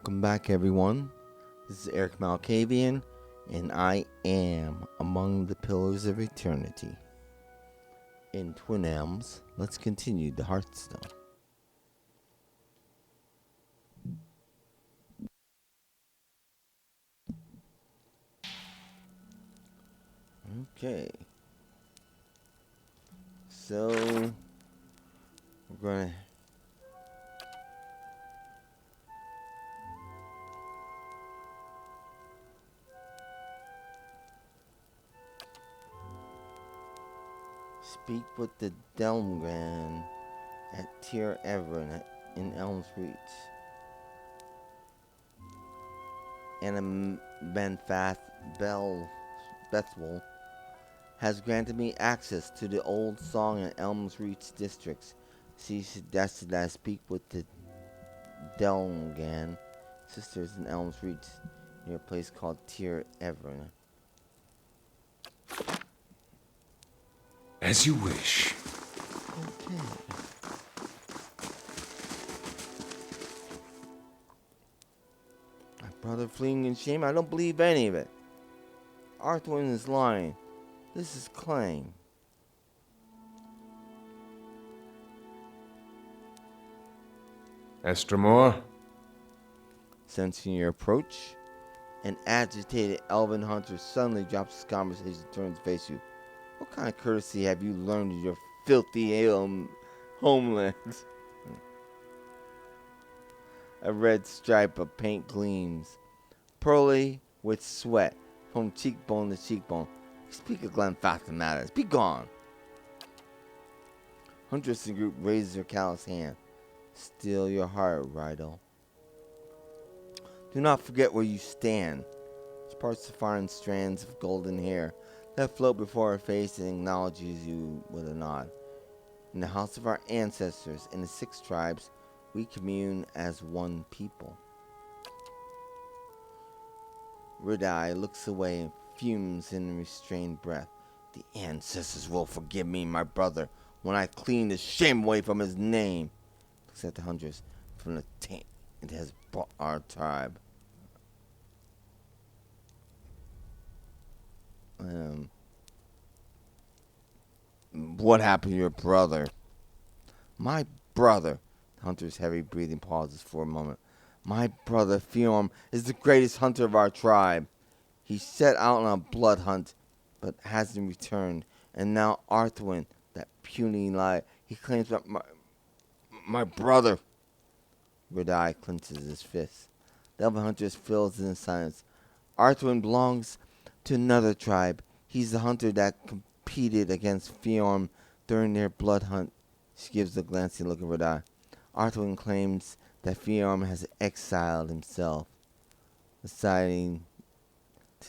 Welcome back, everyone. This is Erik Malkavian, and I am among the pillars of eternity. In Twin Elms, let's continue the Hearthstone. Okay. So, we're going to speak with the Delmgren at Tyr Everin in Elm's Reach. And Benfath Bethwell has granted me access to the old song and Elm's Reach districts. She suggested that I speak with the Delmgan sisters in Elm's Reach near a place called Tyr Everin. As you wish. Okay. My brother fleeing in shame? I don't believe any of it. Arthwin is lying. This is claim. Estramore? Sensing your approach, an agitated elven hunter suddenly drops his conversation and turns to face you. What kind of courtesy have you learned in your filthy homelands? A red stripe of paint gleams, pearly with sweat from cheekbone to cheekbone. Speak of Glenfather matters. Be gone. Huntress in group raises her callous hand. Still your heart, Rydell. Do not forget where you stand. She parts the fine strands of golden hair that float before her face and acknowledges you with a nod. In the house of our ancestors, in the 6 tribes, we commune as one people. Red-Eye looks away and fumes in a restrained breath. The ancestors will forgive me, my brother, when I clean the shame away from his name. Looks at the hundreds from the taint it has brought our tribe. What happened to your brother? My brother. The hunter's heavy breathing pauses for a moment. My brother, Fiorm, is the greatest hunter of our tribe. He set out on a blood hunt, but hasn't returned. And now Arthwin, that puny lie, he claims that my brother. Red-Eye clenches his fist. The elven hunter fills in silence. Arthwin belongs to another tribe. He's the hunter that competed against Fiorm during their blood hunt. She gives a glancing look at Red-Eye. Arthwin claims that Fiorm has exiled himself, deciding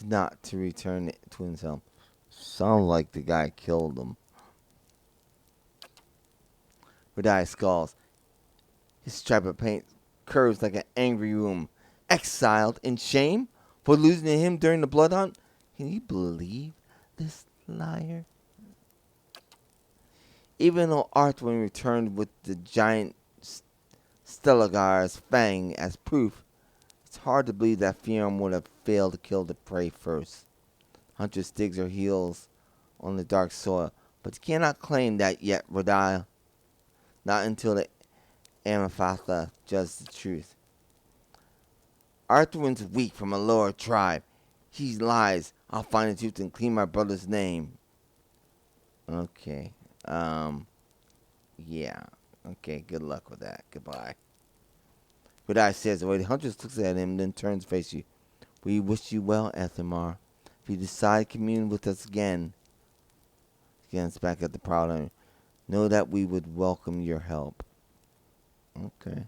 not to return to himself. Sounds like the guy killed him. Red-Eye skulls. His stripe of paint curves like an angry womb. Exiled in shame for losing to him during the blood hunt? Can you believe this liar? Even though Arthwin returned with the giant Stelagar's fang as proof, it's hard to believe that Fiorm would have failed to kill the prey first. Huntress digs her heels on the dark soil, but she cannot claim that yet, Red-Eye. Not until the Amethyst judges the truth. Arthwin's weak from a lower tribe. He lies. I'll find the truth and clean my brother's name. Okay. Yeah. Okay, good luck with that. Goodbye. Red-Eye says the way the huntress looks at him, then turns to face you. We wish you well, Ethamar. If you decide to commune with us again, against back at the proud owner, know that we would welcome your help. Okay.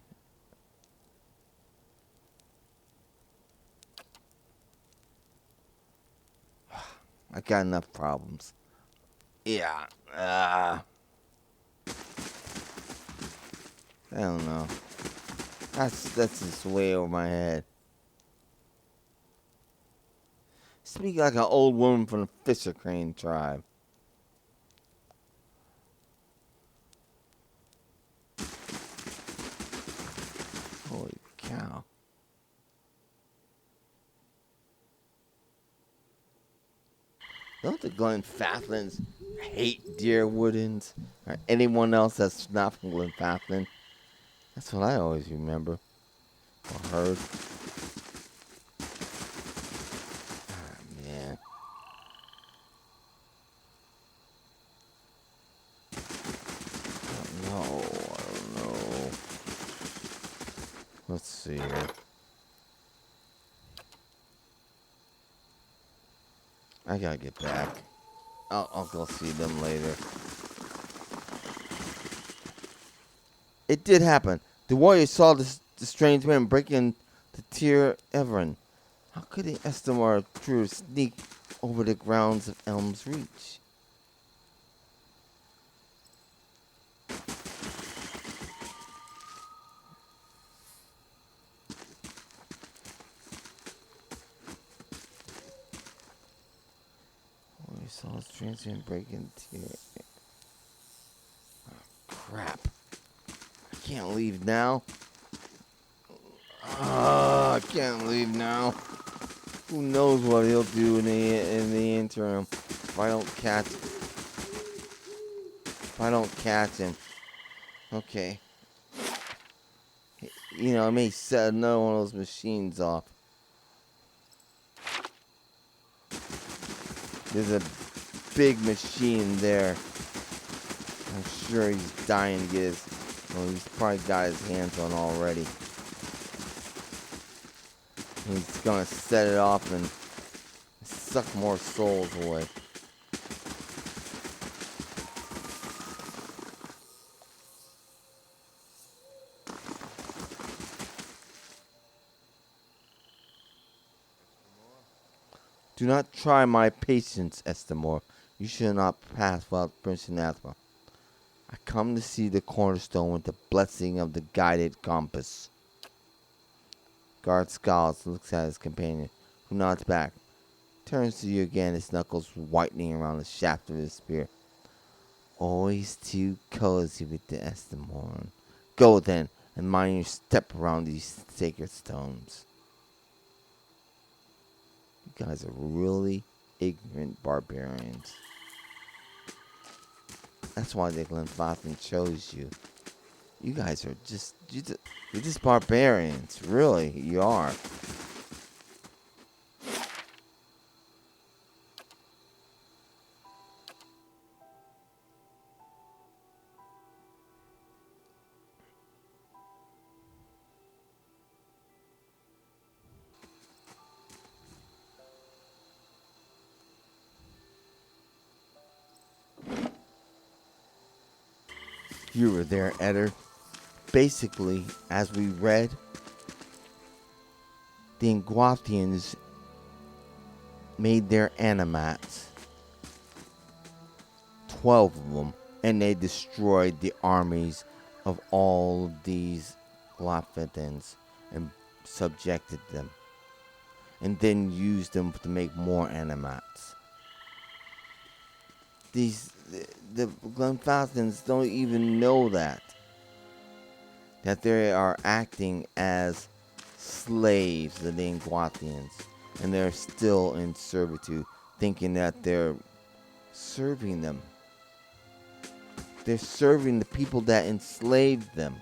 I got enough problems. Yeah. I don't know. That's just way over my head. Speak like an old woman from the Fisher Crane tribe. Holy cow. Don't the Glenfathlins hate deer woodins? Or anyone else that's not from Glenfathlin? That's what I always remember or heard. Ah, man. I don't know. Let's see here. I gotta get back. I'll go see them later. It did happen. The warriors saw the strange man breaking the Tier Everin. How could the Estimar true sneak over the grounds of Elm's Reach? Warriors saw the strange man breaking the Tier. Oh, crap. I can't leave now. I can't leave now. Who knows what he'll do in the interim if I don't catch him. Okay. You know, I may set another one of those machines off. There's a big machine there. I'm sure he's dying to get his. Well, he's probably got his hands on already. He's gonna set it off and suck more souls away. Do not try my patience, Estimor. You should not pass without Prince Anathema. I come to see the cornerstone with the blessing of the guided compass. Guard scowls, looks at his companion, who nods back. Turns to you again, his knuckles whitening around the shaft of his spear. Always too cozy with the Estimor. Go then, and mind your step around these sacred stones. You guys are really ignorant barbarians. That's why the Glenfathan chose you. You guys are you're just barbarians. Really, you are. You were there, Eder. Basically, as we read, the Ingwathians made their animats, 12 of them, and they destroyed the armies of all of these Glafethans and subjected them, and then used them to make more animats. The Glenfathans don't even know that they are acting as slaves of the Ingwathians, and they're still in servitude, thinking that they're serving them. They're serving the people that enslaved them.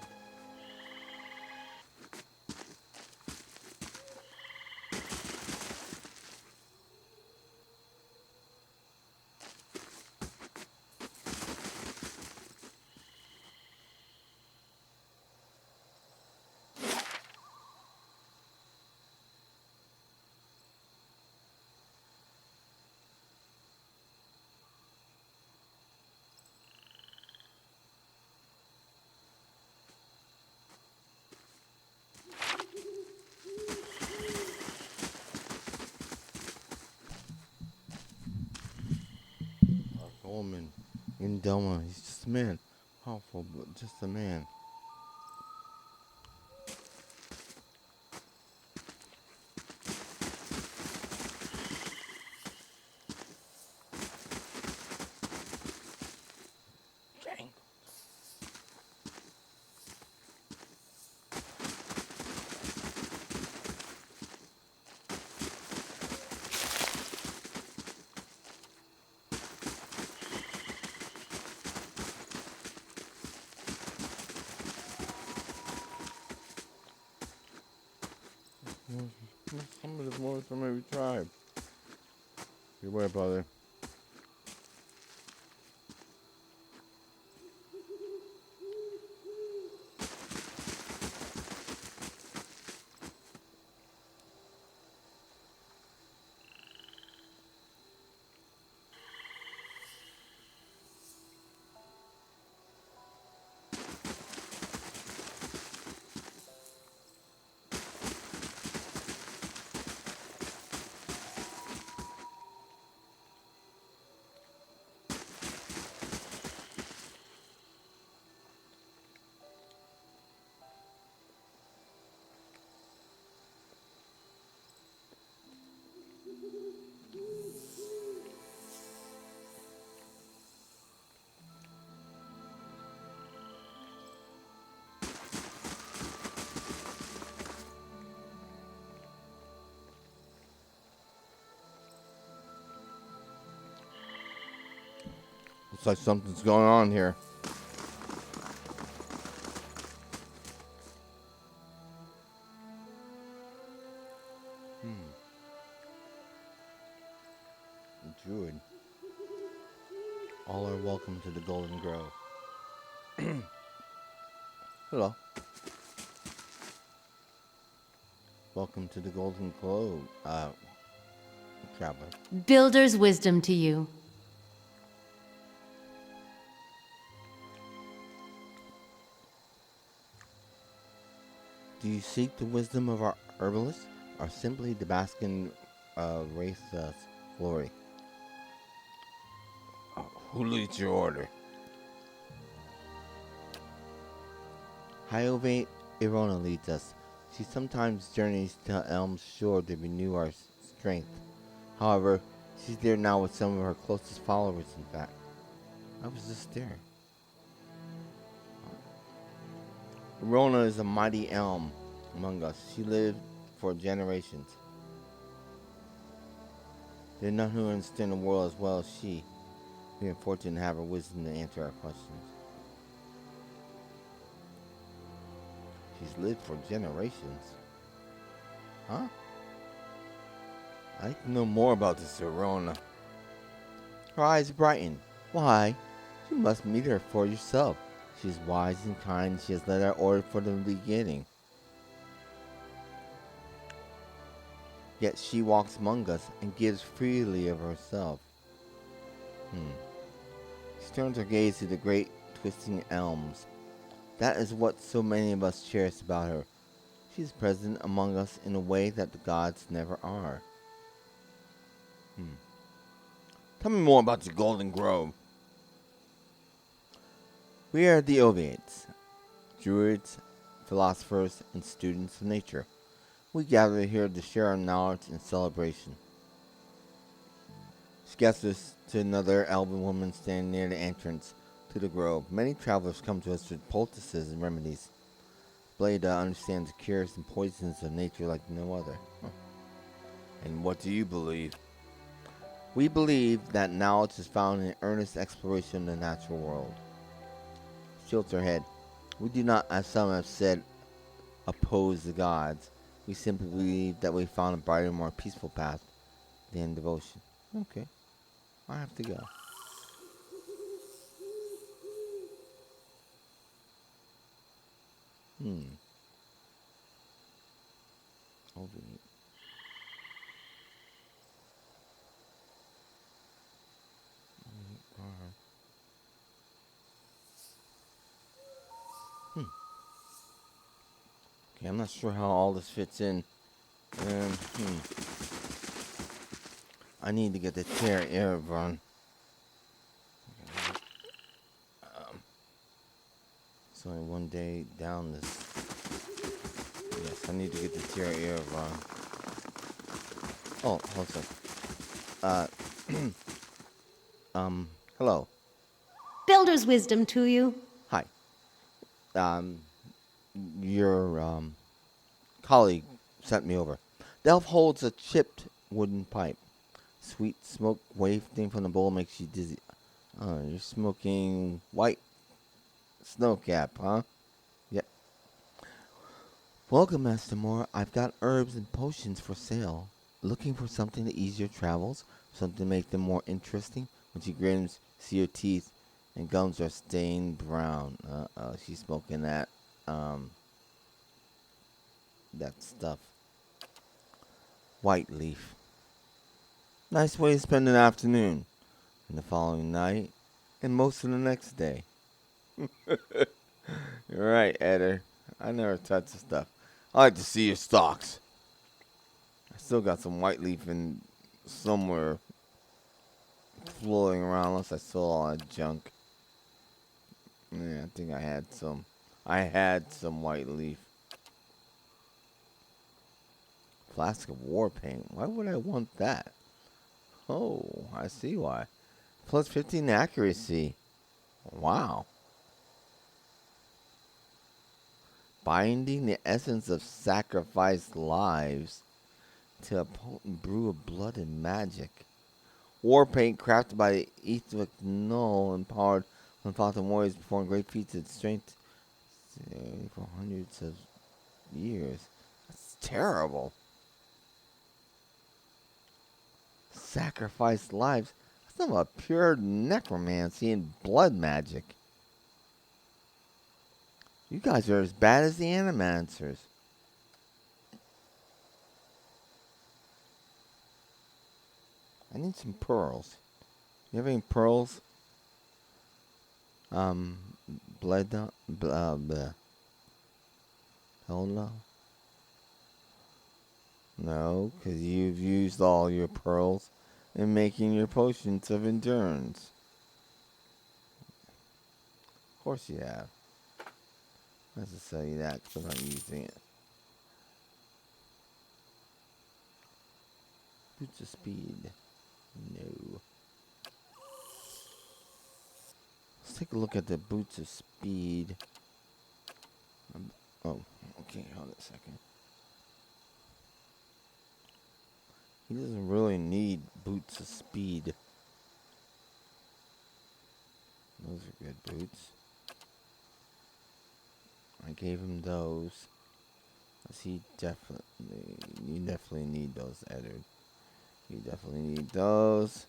Woman in Doma, he's just a man. Powerful, but just a man. Some of the more from every tribe. Beware, brother. Looks like something's going on here. Druid. All are welcome to the Golden Grove. Hello. Welcome to the Golden Grove, traveler. Builder's wisdom to you. Do you seek the wisdom of our herbalists, or simply to bask in race glory? Who leads your order? Hyovate Irona leads us. She sometimes journeys to Elm's shore to renew our strength. However, she's there now with some of her closest followers, in fact. I was just there. Irona is a mighty elm among us. She lived for generations. There are none who understand the world as well as she. We are fortunate to have her wisdom to answer our questions. She's lived for generations. Huh? I'd like to know more about this Irona. Her eyes brighten. Why? You must meet her for yourself. She is wise and kind. She has led our order from the beginning. Yet she walks among us and gives freely of herself. She turns her gaze to the great twisting elms. That is what so many of us cherish about her. She is present among us in a way that the gods never are. Tell me more about the Golden Grove. We are the Oviates, druids, philosophers, and students of nature. We gather here to share our knowledge and celebration. She gets us to another elven woman standing near the entrance to the grove. Many travelers come to us with poultices and remedies. Blade understands the cures and poisons of nature like no other. And what do you believe? We believe that knowledge is found in earnest exploration of the natural world. She tilts her head. We do not, as some have said, oppose the gods. We simply believe that we found a brighter, more peaceful path than devotion. Okay, I have to go. Over. Okay, I'm not sure how all this fits in. I need to get the chair air run. It's only one day down this. Yes, I need to get the chair air run. Oh, hold on. Hello. Builder's wisdom to you. Hi. Your colleague sent me over. The elf holds a chipped wooden pipe. Sweet smoke wafting from the bowl makes you dizzy. Oh, you're smoking white snowcap, huh? Yep. Welcome, Master Moore. I've got herbs and potions for sale. Looking for something to ease your travels, something to make them more interesting? When she grins, see her teeth and gums are stained brown. Uh-oh, she's smoking that stuff. White leaf. Nice way to spend an afternoon. And the following night, and most of the next day. You're right, Eder. I never touch the stuff. I like to see your stalks. I still got some white leaf in somewhere floating around unless I sold all that junk. Yeah, I think I had some. I had some white leaf. Flask of war paint. Why would I want that? Oh, I see why. Plus 15 accuracy. Wow. Binding the essence of sacrificed lives to a potent brew of blood and magic. War paint crafted by the Etheric Null, empowered when Falcon warriors perform great feats of strength for hundreds of years. That's terrible. Sacrificed lives. That's not about pure necromancy and blood magic. You guys are as bad as the Animancers. I need some pearls. You have any pearls? Blood, hell no. No, because you've used all your pearls in making your potions of endurance. Of course you have. I have to tell you that because I'm not using it. Boots of speed. No. Let's take a look at the boots of speed. Oh, okay, hold a second. He doesn't really need boots of speed. Those are good boots. I gave him those. You definitely need those, Eddard. You definitely need those.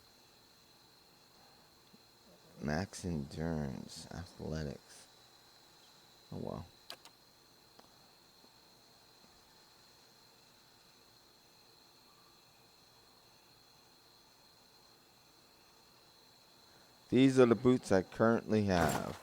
Max endurance, athletics. Oh well. These are the boots I currently have.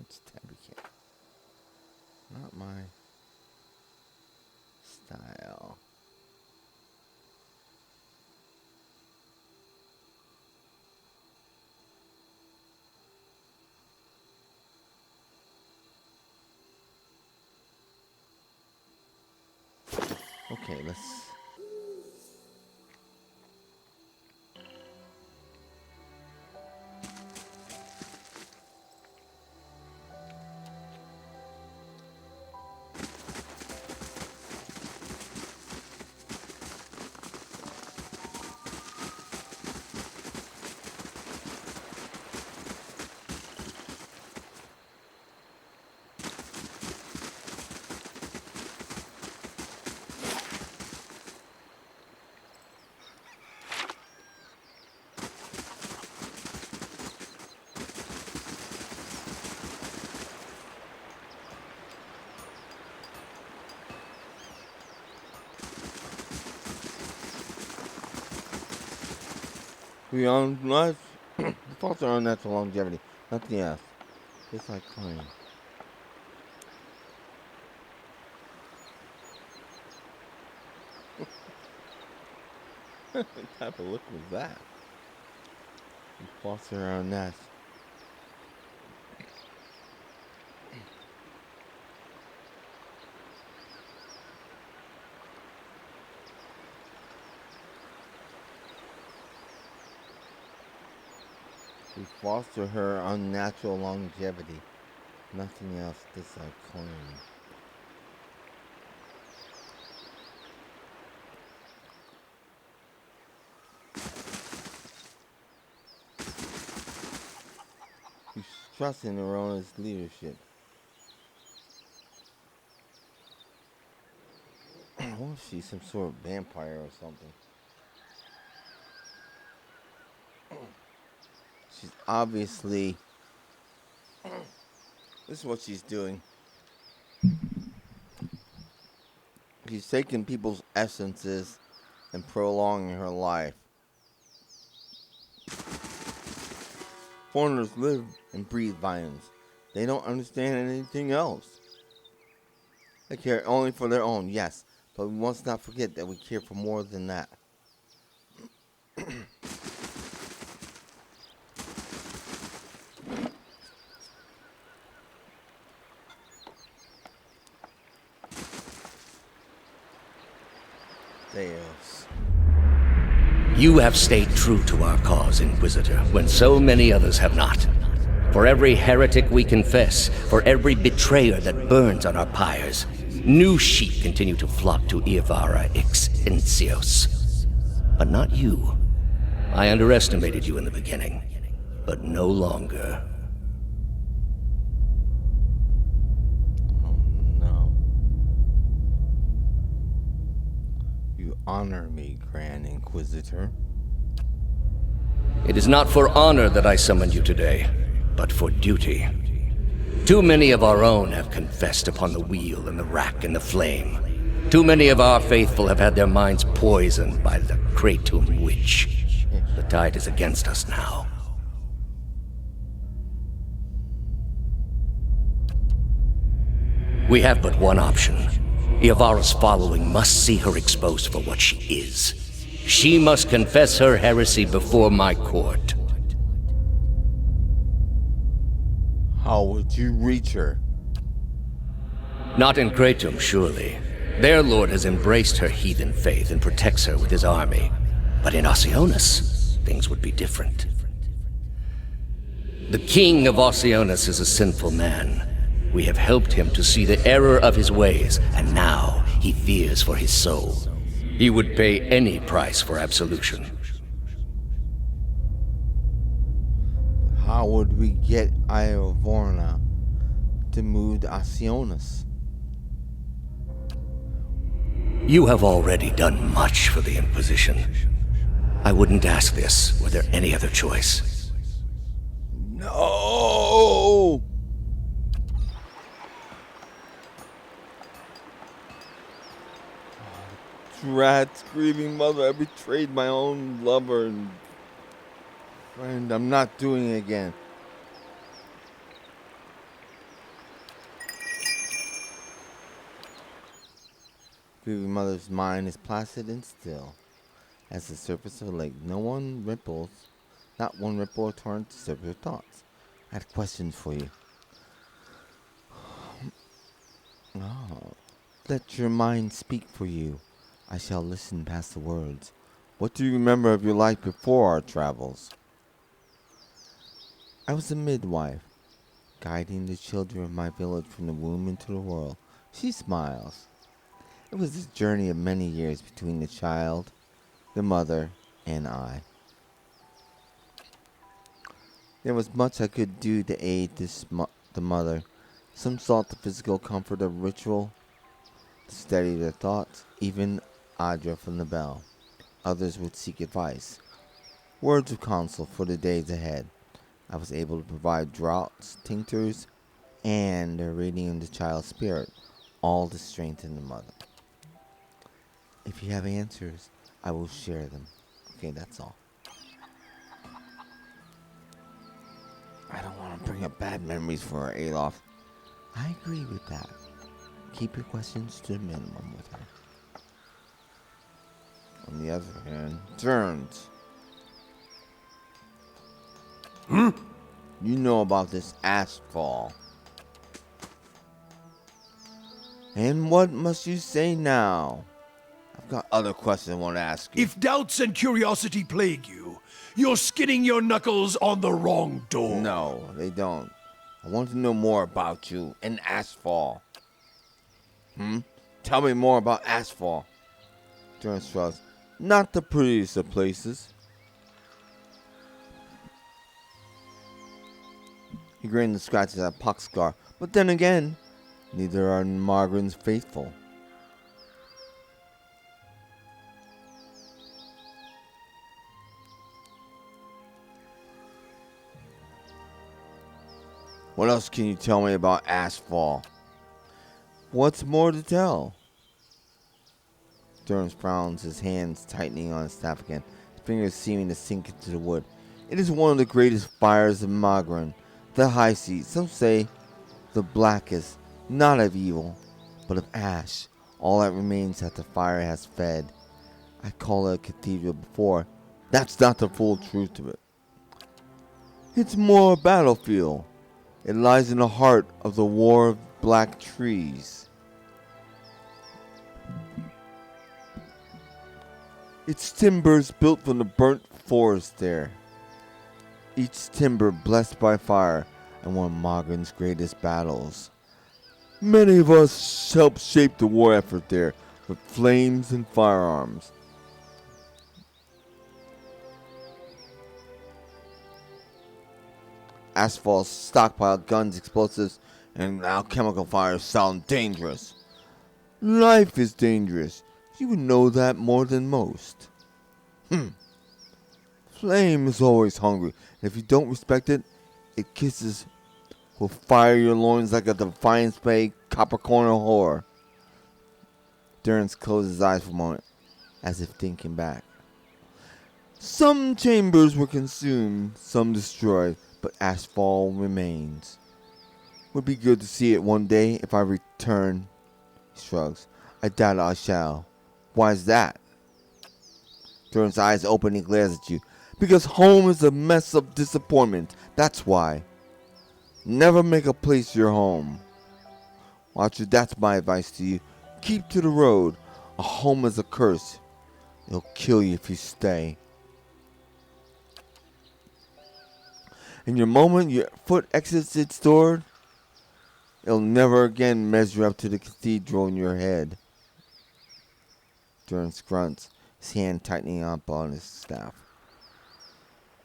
It's tabby cat. Not my style. Okay, let's. Beyond life, the faults are unnatural longevity, nothing else. Just like claim. What type of look was that? The faults are unnatural. We foster her unnatural longevity. Nothing else does I claim. You trust in Arona's leadership. What if she's some sort of vampire or something? She's obviously... This is what she's doing. She's taking people's essences and prolonging her life. Foreigners live and breathe violence. They don't understand anything else. They care only for their own, yes, but we must not forget that we care for more than that. Theos. You have stayed true to our cause, Inquisitor, when so many others have not. For every heretic we confess, for every betrayer that burns on our pyres, new sheep continue to flock to Iavara Exencios. But not you. I underestimated you in the beginning, but no longer. Oh no. You honor me, Grand Inquisitor. It is not for honor that I summoned you today, but for duty. Too many of our own have confessed upon the wheel and the rack and the flame. Too many of our faithful have had their minds poisoned by the Kratom witch. The tide is against us now. We have but one option. Iavara's following must see her exposed for what she is. She must confess her heresy before my court. How would you reach her? Not in Kratom, surely. Their lord has embraced her heathen faith and protects her with his army. But in Oceanus, things would be different. The king of Oceanus is a sinful man. We have helped him to see the error of his ways, and now he fears for his soul. He would pay any price for absolution. How would we get Iovorna to move to Oceanus? You have already done much for the Inquisition. I wouldn't ask this were there any other choice. No! Drat, screaming mother, I betrayed my own lover and friend. I'm not doing it again. Grieving mother's mind is placid and still, as the surface of a lake. Not one ripple or torrent disturbs her thoughts. I had questions for you. Oh, let your mind speak for you. I shall listen past the words. What do you remember of your life before our travels? I was a midwife, guiding the children of my village from the womb into the world. She smiles. It was a journey of many years between the child, the mother, and I. There was much I could do to aid the mother. Some sought the physical comfort of ritual to steady their thoughts, even Adra from the bell. Others would seek advice, words of counsel for the days ahead. I was able to provide draughts, tinctures, and a reading of the child's spirit, all to strengthen the mother. If you have answers, I will share them. Okay, that's all. I don't want to bring up bad memories for her, Alof. I agree with that. Keep your questions to a minimum with her. On the other hand, turns. You know about this ashfall. And what must you say now? I've got other questions I want to ask you. If doubts and curiosity plague you, You're skinning your knuckles on the wrong door. No, they don't. I want to know more about you and Asphalt. Tell me more about Asphalt. Durance shrugs. Not the prettiest of places. He grins and scratches at a pox scar. But then again, neither are Margaren's faithful. What else can you tell me about Asphalt? What's more to tell? Durance frowns, his hands tightening on his staff again, his fingers seeming to sink into the wood. It is one of the greatest fires of Magren, the high seat, some say the blackest, not of evil, but of ash, all that remains after the fire has fed. I call it a cathedral before. That's not the full truth of it. It's more a battlefield. It lies in the heart of the war of black trees. Its timbers built from the burnt forest there. Each timber blessed by fire and one of Magren's greatest battles. Many of us helped shape the war effort there with flames and firearms. Asphalt stockpiled guns, explosives, and alchemical fires sound dangerous. Life is dangerous. You would know that more than most. Flame is always hungry, and if you don't respect it, it kisses will fire your loins like a defiance bay Capricorn whore. Durance closed his eyes for a moment, as if thinking back. Some chambers were consumed, some destroyed, but Asphalt remains. Would be good to see it one day if I return. He shrugs. I doubt I shall. Why is that? Durance's eyes open and glares at you. Because home is a mess of disappointment. That's why. Never make a place your home. Watcher, that's my advice to you. Keep to the road. A home is a curse. It'll kill you if you stay. In your moment your foot exits its door, it'll never again measure up to the cathedral in your head. Durance grunts, his hand tightening up on his staff.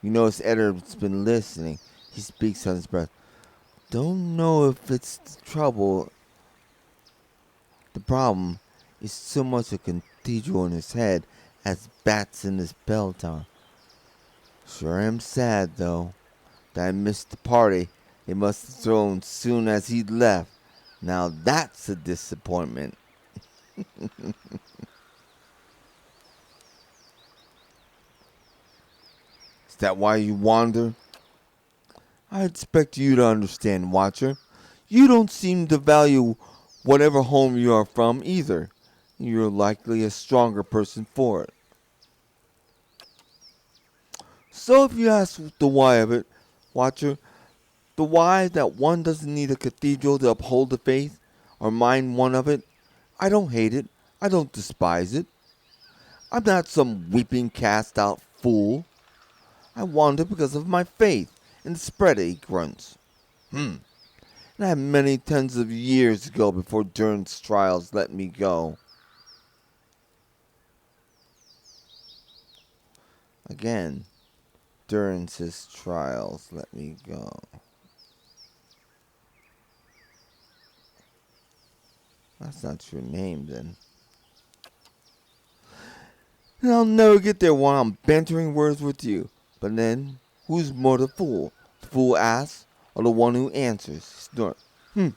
You notice Edward's been listening. He speaks on his breath. Don't know if it's trouble. The problem is so much a cathedral in his head as bats in his bell tower. Sure am sad, though, that I missed the party they must have thrown soon as he left. Now that's a disappointment. Is that why you wander? I expect you to understand, Watcher. You don't seem to value whatever home you are from either. You're likely a stronger person for it. So if you ask the why of it, Watcher, the why that one doesn't need a cathedral to uphold the faith or mind one of it, I don't hate it. I don't despise it. I'm not some weeping cast out fool. I wander because of my faith and the spread it, he grunts. And I had many tens of years ago before Durance's trials let me go. Again, Durance's trials let me go. That's not your name, then. And I'll never get there while I'm bantering words with you. But then, who's more the fool? The fool asks, or the one who answers? Snort. I'm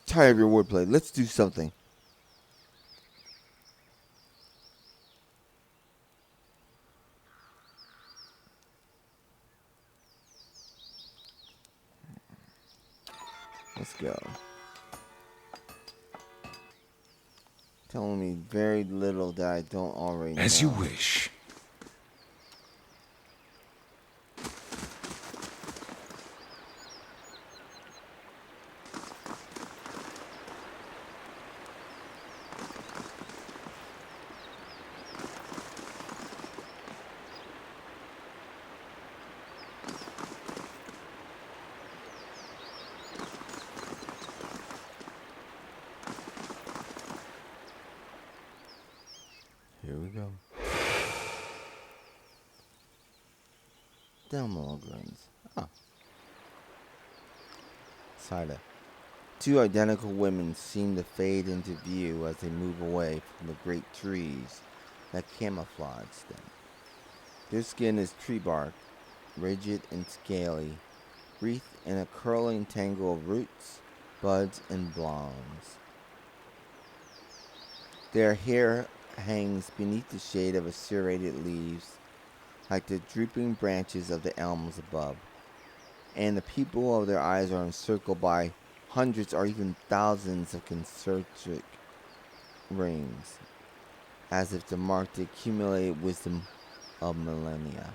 tired of your wordplay. Let's do something. Let's go. Telling me very little that I don't already know. As you wish. go. Delmo grins. Oh. Sida. Two identical women seem to fade into view as they move away from the great trees that camouflage them. Their skin is tree bark, rigid and scaly, wreathed in a curling tangle of roots, buds, and blossoms. Their hair hangs beneath the shade of serrated leaves, like the drooping branches of the elms above, and the pupil of their eyes are encircled by hundreds or even thousands of concentric rings, as if to mark the accumulated wisdom of millennia.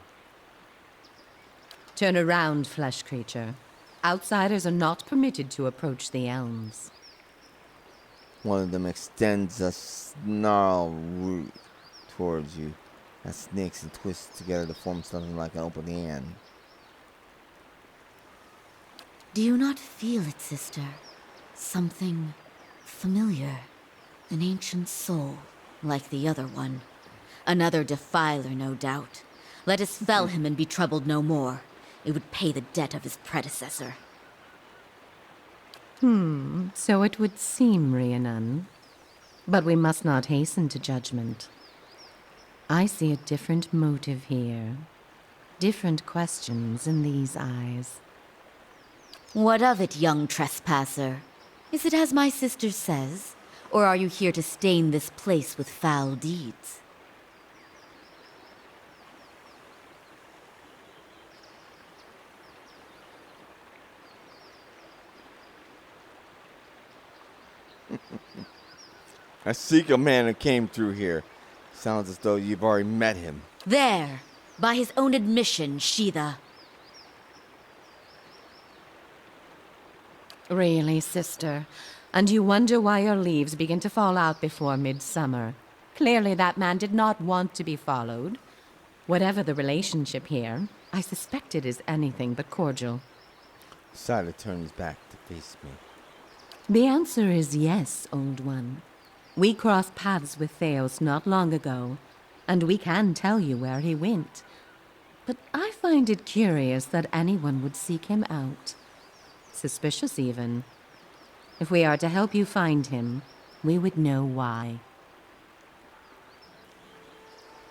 Turn around, flesh creature. Outsiders are not permitted to approach the elms. One of them extends a snarl root towards you that snakes and twists together to form something like an open hand. Do you not feel it, sister? Something familiar. An ancient soul, like the other one. Another defiler, no doubt. Let us fell him and be troubled no more. It would pay the debt of his predecessor. So it would seem, Rhiannon. But we must not hasten to judgment. I see a different motive here. Different questions in these eyes. What of it, young trespasser? Is it as my sister says? Or are you here to stain this place with foul deeds? I seek a man who came through here. Sounds as though you've already met him. There! By his own admission, Sheetha. Really, sister? And you wonder why your leaves begin to fall out before midsummer. Clearly that man did not want to be followed. Whatever the relationship here, I suspect it is anything but cordial. Sida turns back to face me. The answer is yes, old one. We crossed paths with Theos not long ago, and we can tell you where he went. But I find it curious that anyone would seek him out. Suspicious, even. If we are to help you find him, we would know why.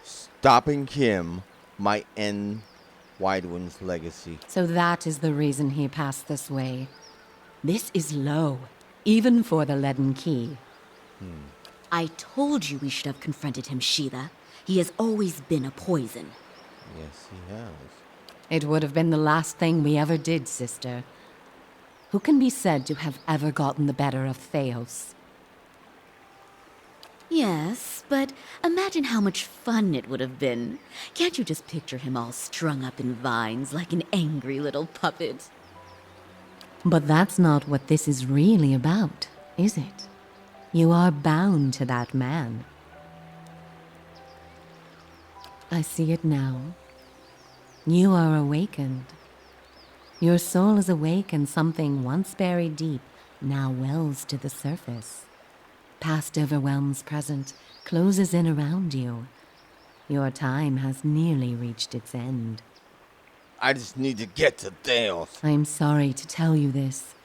Stopping Kim might end Widewind's legacy. So that is the reason he passed this way. This is low, even for the Leaden Key. I told you we should have confronted him, Sheetha. He has always been a poison. Yes, he has. It would have been the last thing we ever did, sister. Who can be said to have ever gotten the better of Theos? Yes, but imagine how much fun it would have been. Can't you just picture him all strung up in vines like an angry little puppet? But that's not what this is really about, is it? You are bound to that man. I see it now. You are awakened. Your soul is awake, and something once buried deep now wells to the surface. Past overwhelms present, closes in around you. Your time has nearly reached its end. I just need to get to Theos. I'm sorry to tell you this,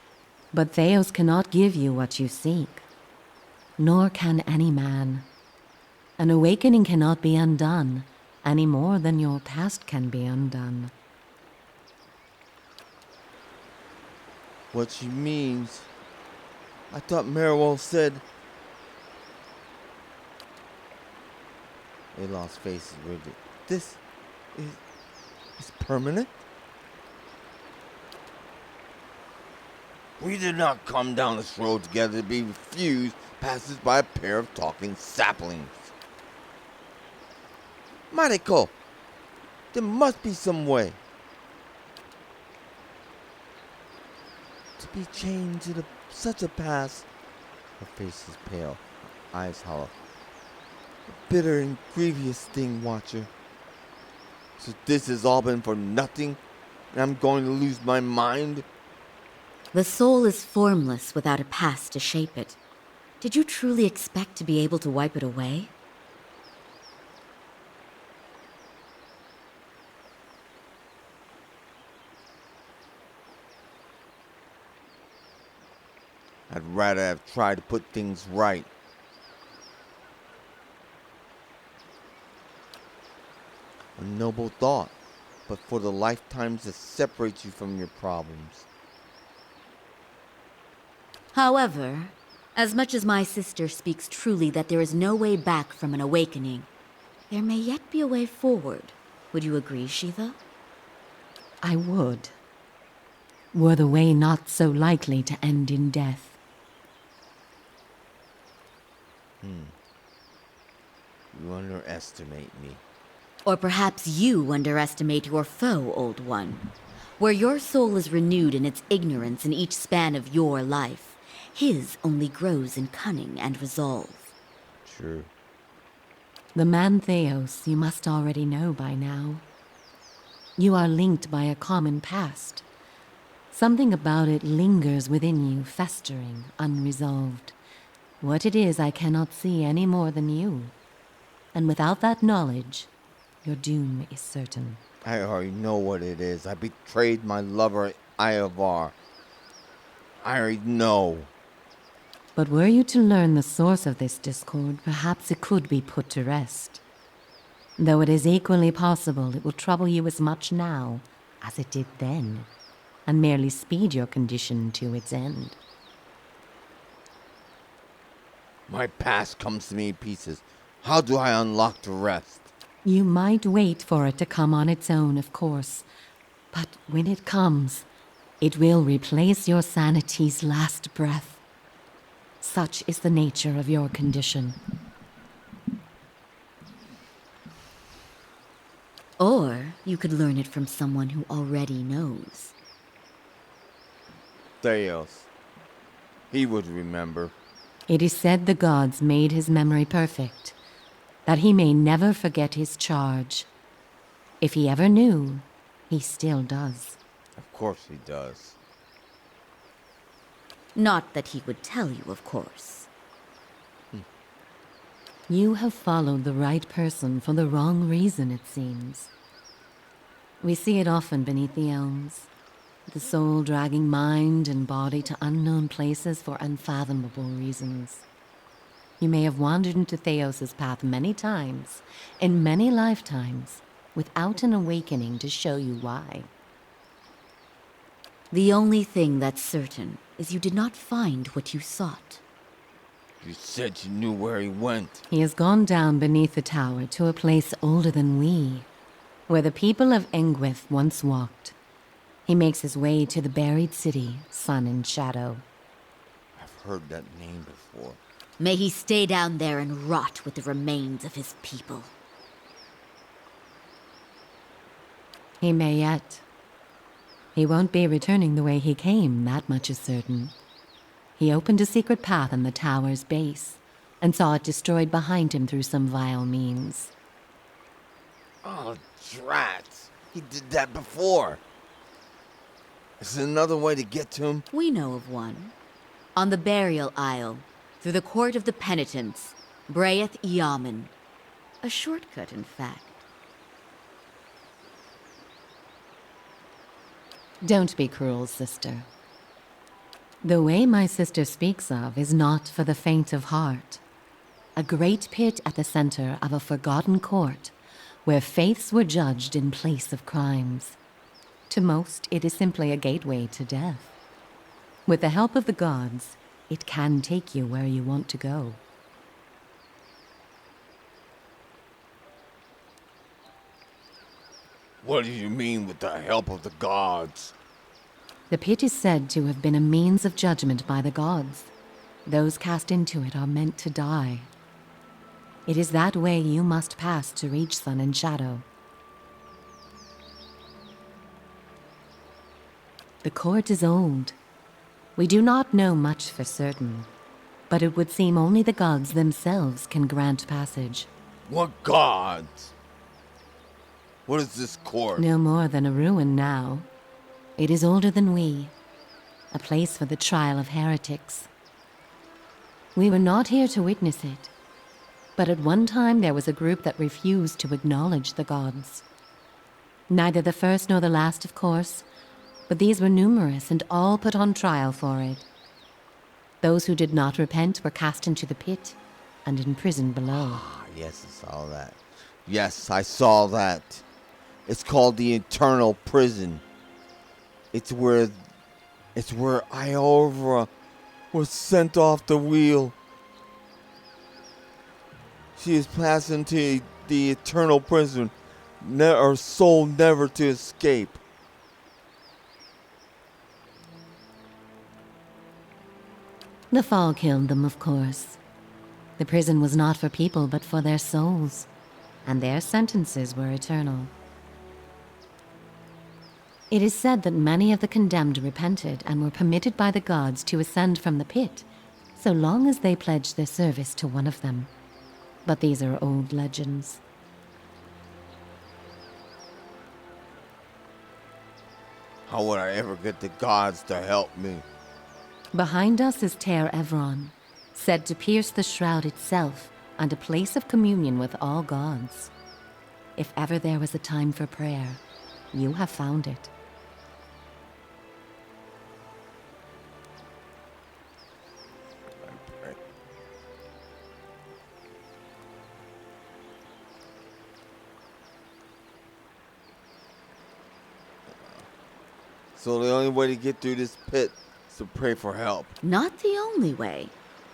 but Theos cannot give you what you seek. Nor can any man. An awakening cannot be undone, any more than your past can be undone. What she means... I thought Merriwell said... Aelon's face is rigid. This is permanent? We did not come down this road together to be refused passes by a pair of talking saplings. Mariko, there must be some way to be chained to such a past. Her face is pale, eyes hollow. A bitter and grievous thing, Watcher. So this has all been for nothing, and I'm going to lose my mind? The soul is formless without a past to shape it. Did you truly expect to be able to wipe it away? I'd rather have tried to put things right. A noble thought, but for the lifetimes that separate you from your problems. However, as much as my sister speaks truly that there is no way back from an awakening, there may yet be a way forward. Would you agree, Shiva? I would. Were the way not so likely to end in death. You underestimate me. Or perhaps you underestimate your foe, Old One. Where your soul is renewed in its ignorance in each span of your life, his only grows in cunning and resolve. True. The man Theos you must already know by now. You are linked by a common past. Something about it lingers within you, festering, unresolved. What it is I cannot see any more than you. And without that knowledge, your doom is certain. I already know what it is. I betrayed my lover, Iavar. I already know. But were you to learn the source of this discord, perhaps it could be put to rest. Though it is equally possible it will trouble you as much now as it did then, and merely speed your condition to its end. My past comes to me in pieces. How do I unlock the rest? You might wait for it to come on its own, of course. But when it comes, it will replace your sanity's last breath. Such is the nature of your condition. Or you could learn it from someone who already knows. Theos. He would remember. It is said the gods made his memory perfect, that he may never forget his charge. If he ever knew, he still does. Of course he does. Not that he would tell you, of course. You have followed the right person for the wrong reason, it seems. We see it often beneath the elms. The soul dragging mind and body to unknown places for unfathomable reasons. You may have wandered into Theos's path many times, in many lifetimes, without an awakening to show you why. The only thing that's certain is you did not find what you sought. You said you knew where he went. He has gone down beneath the tower to a place older than we, where the people of Engwith once walked. He makes his way to the buried city, Sun and Shadow. I've heard that name before. May he stay down there and rot with the remains of his people. He may yet. He won't be returning the way he came, that much is certain. He opened a secret path in the tower's base, and saw it destroyed behind him through some vile means. Oh, drats. He did that before. Is there another way to get to him? We know of one. On the burial isle, through the court of the penitents, Braeth Yaman. A shortcut, in fact. Don't be cruel, sister. The way my sister speaks of is not for the faint of heart. A great pit at the center of a forgotten court, where faiths were judged in place of crimes. To most, it is simply a gateway to death. With the help of the gods, it can take you where you want to go. What do you mean with the help of the gods? The pit is said to have been a means of judgment by the gods. Those cast into it are meant to die. It is that way you must pass to reach Sun and Shadow. The court is old. We do not know much for certain, but it would seem only the gods themselves can grant passage. What gods? What is this court? No more than a ruin now. It is older than we, a place for the trial of heretics. We were not here to witness it, but at one time there was a group that refused to acknowledge the gods. Neither the first nor the last, of course, but these were numerous and all put on trial for it. Those who did not repent were cast into the pit and imprisoned below. Ah, yes, I saw that. Yes, I saw that. It's called the Eternal Prison. It's where Iorvra was sent off the wheel. She is passed into the Eternal Prison, her soul never to escape. The fall killed them, of course. The prison was not for people, but for their souls, and their sentences were eternal. It is said that many of the condemned repented and were permitted by the gods to ascend from the pit, so long as they pledged their service to one of them. But these are old legends. How would I ever get the gods to help me? Behind us is Ter Evron, said to pierce the shroud itself and a place of communion with all gods. If ever there was a time for prayer, you have found it. So the only way to get through this pit is to pray for help. Not the only way.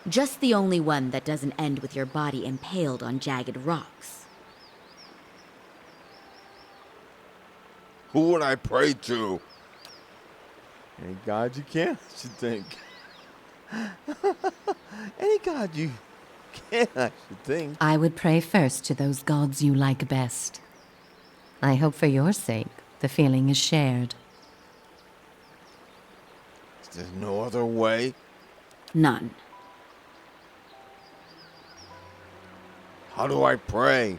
Just the only one that doesn't end with your body impaled on jagged rocks. Who would I pray to? Any god you can, I should think. Any god you can, I should think. I would pray first to those gods you like best. I hope for your sake the feeling is shared. There's no other way. None. How do I pray?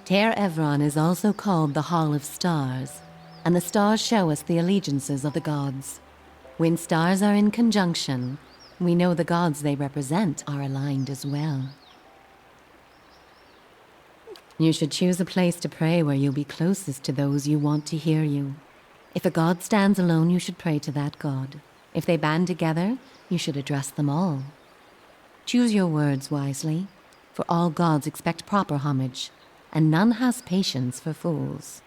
Ter Evron is also called the Hall of Stars, and the stars show us the allegiances of the gods. When stars are in conjunction, we know the gods they represent are aligned as well. You should choose a place to pray where you'll be closest to those you want to hear you. If a god stands alone, you should pray to that god. If they band together, you should address them all. Choose your words wisely, for all gods expect proper homage, and none has patience for fools.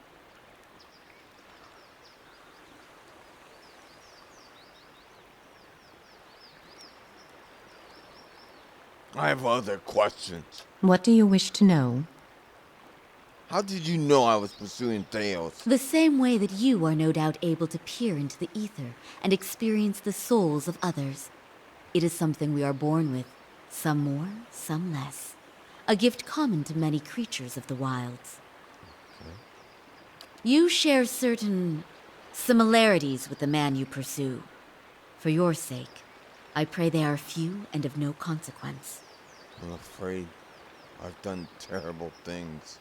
I have other questions. What do you wish to know? How did you know I was pursuing Theos? The same way that you are no doubt able to peer into the ether and experience the souls of others. It is something we are born with, some more, some less. A gift common to many creatures of the wilds. Okay. You share certain similarities with the man you pursue. For your sake, I pray they are few and of no consequence. I'm afraid I've done terrible things.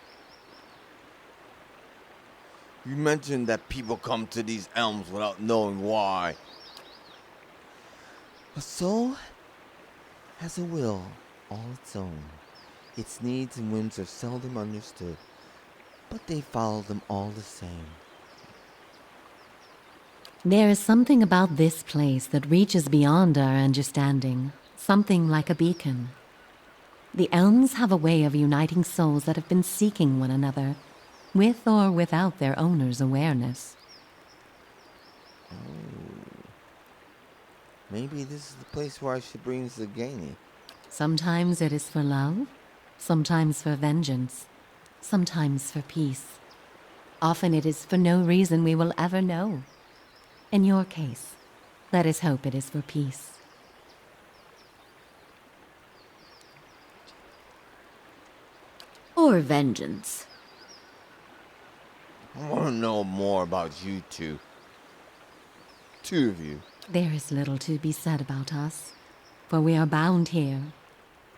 You mentioned that people come to these elms without knowing why. A soul has a will all its own. Its needs and whims are seldom understood, but they follow them all the same. There is something about this place that reaches beyond our understanding, something like a beacon. The elms have a way of uniting souls that have been seeking one another, with or without their owner's awareness. Oh. Maybe this is the place where I should bring Zagani. Sometimes it is for love, sometimes for vengeance, sometimes for peace. Often it is for no reason we will ever know. In your case, let us hope it is for peace. Or vengeance. I want to know more about you two. Two of you. There is little to be said about us, for we are bound here,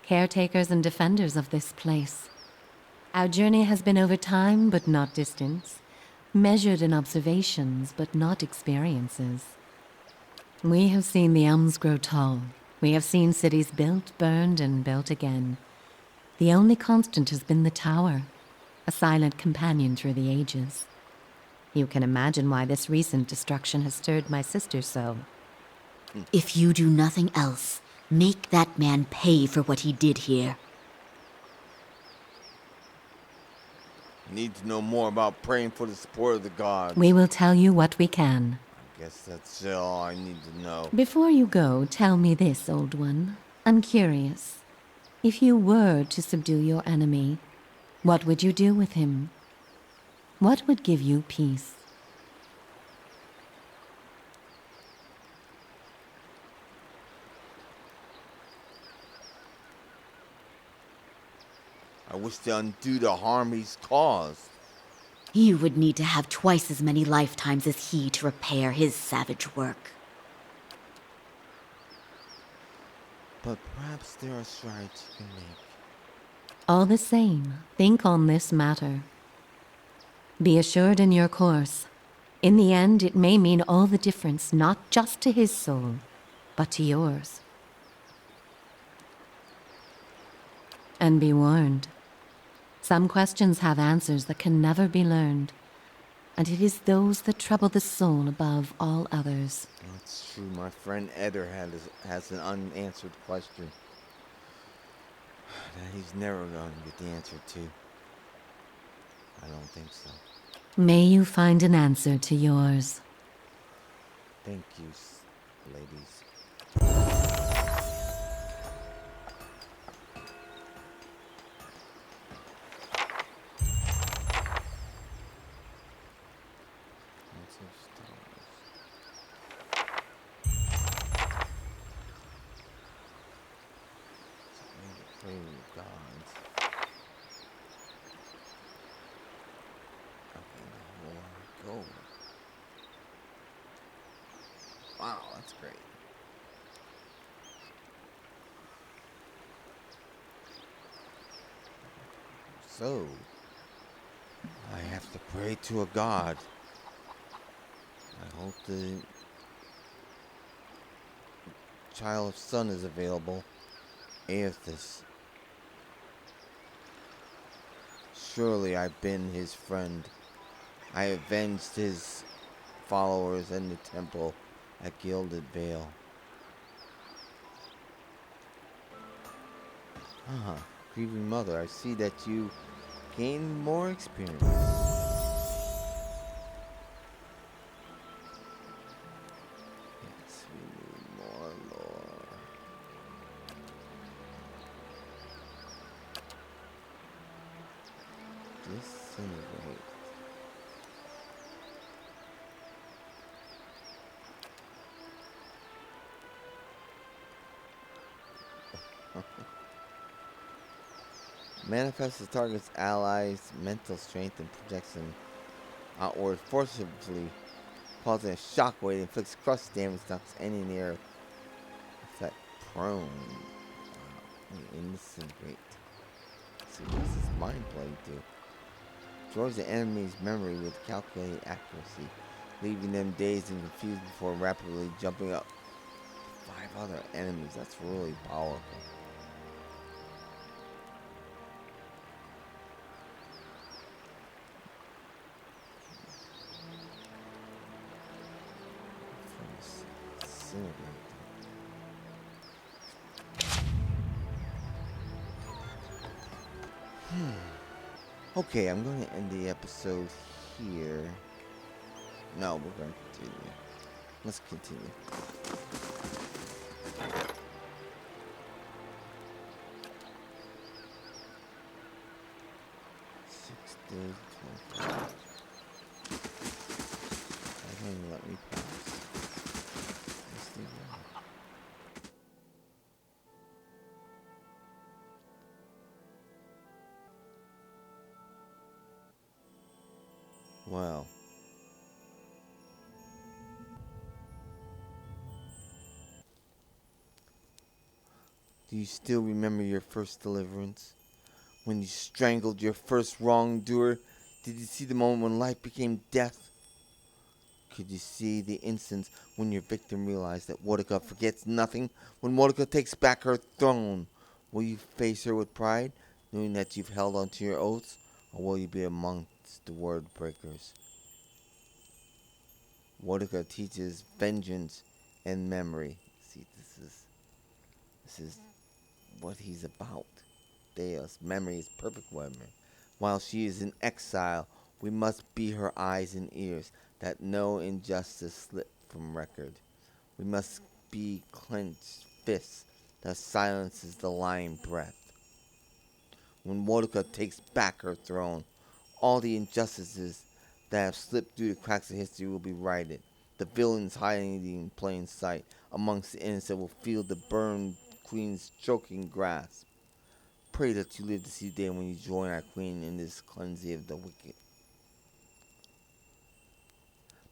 caretakers and defenders of this place. Our journey has been over time, but not distance, measured in observations, but not experiences. We have seen the elms grow tall. We have seen cities built, burned, and built again. The only constant has been the tower, a silent companion through the ages. You can imagine why this recent destruction has stirred my sister so. If you do nothing else, make that man pay for what he did here. Need to know more about praying for the support of the gods. We will tell you what we can. I guess that's all I need to know. Before you go, tell me this, old one. I'm curious. If you were to subdue your enemy, what would you do with him? What would give you peace? I wish to undo the harm he's caused. You would need to have twice as many lifetimes as he to repair his savage work. But perhaps there are strides you can make. All the same, think on this matter. Be assured in your course. In the end, it may mean all the difference, not just to his soul, but to yours. And be warned. Some questions have answers that can never be learned, and it is those that trouble the soul above all others. That's true. My friend Eder has an unanswered question that he's never going to get the answer to. I don't think so. May you find an answer to yours. Thank you, ladies. Wow, that's great. So, I have to pray to a god. I hope the child of sun is available. Aethys. Surely I've been his friend. I avenged his followers in the temple at Gilded Vale. Grieving mother, I see that you gained more experience. Yes, we need more lore. Disintegrate. Manifests the target's allies' mental strength and projects them outward forcibly, causing a shockwave that inflicts crush damage, knocks any near effect prone. Wow. Disintegrate. See, what does this mind blade do? Destroys the enemy's memory with calculated accuracy, leaving them dazed and confused before rapidly jumping up 5 other enemies. That's really powerful. Okay, I'm going to end the episode here. No, we're going to continue. Let's continue. Six days, 25. Why don't you let me pass? Let's do that. Well, do you still remember your first deliverance? When you strangled your first wrongdoer? Did you see the moment when life became death? Could you see the instance when your victim realized that Wodika forgets nothing? When Wodika takes back her throne? Will you face her with pride, knowing that you've held onto your oaths? Or will you be amongst the word breakers? Wodika teaches vengeance and memory. See, this is what he's about. Theos, memory is perfect memory. While she is in exile, we must be her eyes and ears, that no injustice slip from record. We must be clenched fists that silences the lying breath. When Mordecai takes back her throne, all the injustices that have slipped through the cracks of history will be righted. The villains hiding in plain sight amongst the innocent will feel the burned queen's choking grasp. Pray that you live to see the day when you join our queen in this cleansing of the wicked.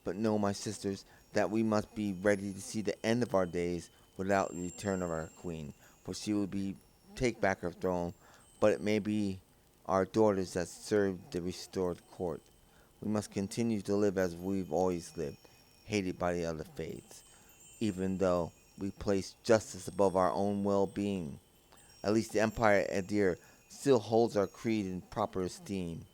But know, my sisters, that we must be ready to see the end of our days without the return of our queen, for she will take back her throne, but it may be our daughters that serve the restored court. We must continue to live as we've always lived, hated by the other faiths, even though we place justice above our own well-being. At least the Empire at Adir still holds our creed in proper esteem.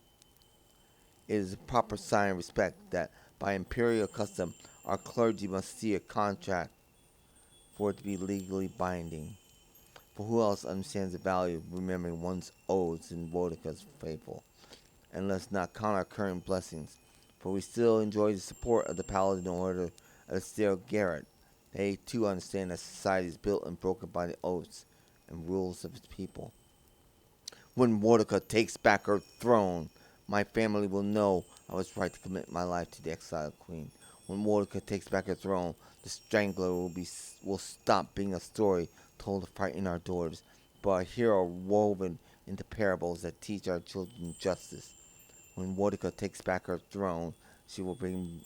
It is a proper sign of respect that, by imperial custom, our clergy must see a contract for it to be legally binding. For who else understands the value of remembering one's oaths in Wodika's fable? And let's not count our current blessings, for we still enjoy the support of the Paladin Order of Estelle Garrett. They too understand that society is built and broken by the oaths and rules of its people. When Wodika takes back her throne, my family will know I was right to commit my life to the exiled queen. When Wodika takes back her throne, the Strangler will stop being a story told to frighten our daughters, but a hero woven into parables that teach our children justice. When Wodika takes back her throne, she will bring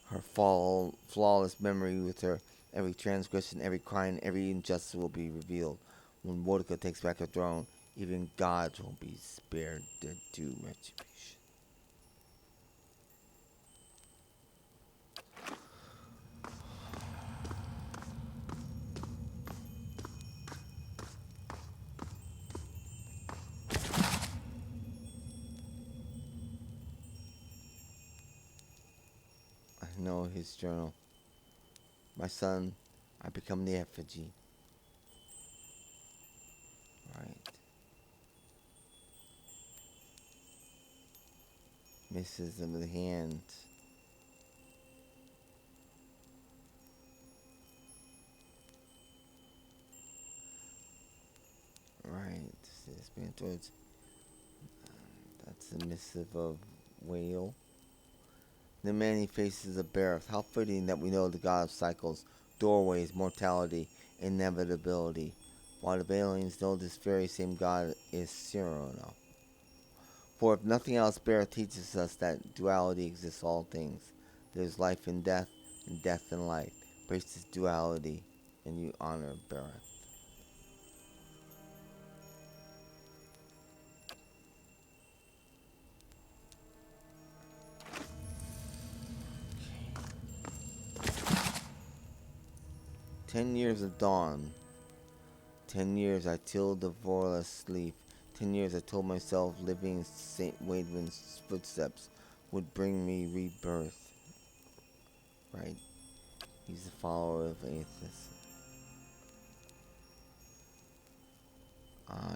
her flawless memory with her. Every transgression, every crime, every injustice will be revealed. When Wodika takes back her throne, even gods will be spared their due retribution. I know his journal. My son, I become the effigy. Right. Misses him with the hand. Right. That's the missive of Whale. The many faces of Bareth. How fitting that we know the god of cycles, doorways, mortality, inevitability, while the Valians know this very same god is Cyrano. For if nothing else, Bareth teaches us that duality exists in all things. There is life in death, and death in life. Embrace this duality, and you honor Bareth. Okay. 10 years of dawn. 10 years I tilled the vorless leaf. 10 years I told myself living in St. Wadwin's footsteps would bring me rebirth. Right? He's a follower of Aethys.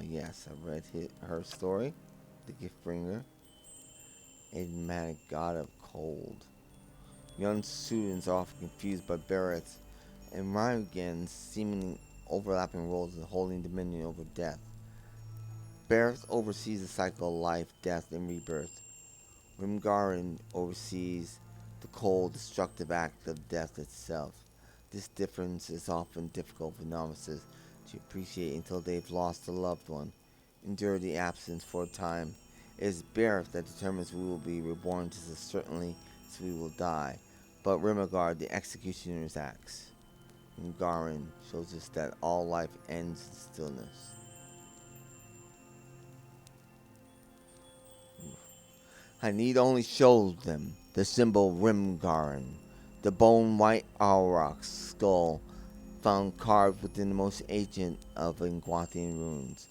Yes, I read her story. The Giftbringer. Enigmatic god of cold. Young students are often confused by Barrett's and Ryugen's seemingly overlapping roles in holding dominion over death. Barrett oversees the cycle of life, death, and rebirth. Rimgarin oversees the cold, destructive act of death itself. This difference is often difficult for novices to appreciate until they've lost a loved one. Endure the absence for a time. It is Barrett that determines we will be reborn just as certainly as we will die. But Rimgard, the executioner's axe. Rimgarin shows us that all life ends in stillness. I need only show them the symbol Rimgarin, the bone-white aurochs skull found carved within the most ancient of Ingwathian runes.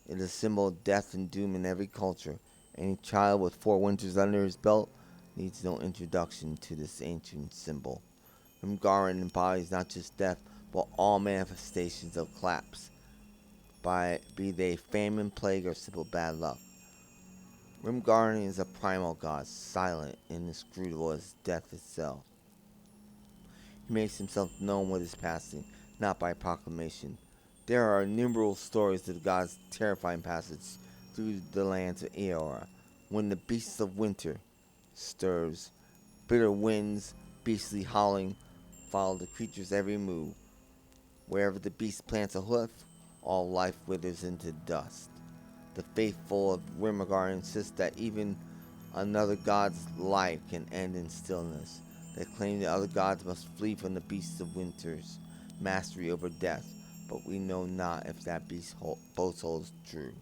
It is a symbol of death and doom in every culture. Any child with 4 winters under his belt needs no introduction to this ancient symbol. Rimgaran embodies not just death, but all manifestations of collapse, be they famine, plague, or simple bad luck. Rimgaran is a primal god, silent and inscrutable as death itself. He makes himself known with his passing, not by proclamation. There are innumerable stories of the god's terrifying passage through the lands of Eora, when the beasts of winter stirs. Bitter winds, beastly howling, follow the creature's every move. Wherever the beast plants a hoof, all life withers into dust. The faithful of Rimgaran insist that even another god's life can end in stillness. They claim the other gods must flee from the beasts of winter's mastery over death, but we know not if that boast holds true.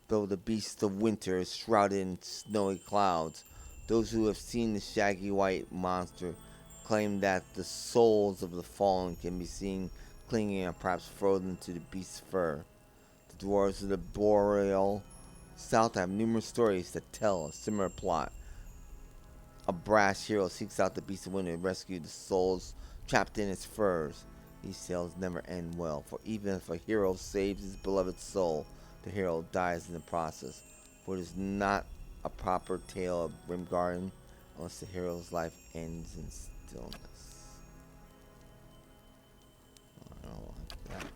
Though the beast of winter is shrouded in snowy clouds, those who have seen the shaggy white monster claim that the souls of the fallen can be seen clinging and perhaps frozen to the beast's fur. The dwarves of the boreal south have numerous stories that tell a similar plot. A brash hero seeks out the beast of winter to rescue the souls trapped in its furs. These tales never end well, for even if a hero saves his beloved soul, the hero dies in the process, for it is not a proper tale of Rimgaran unless the hero's life ends in stillness. I don't like that.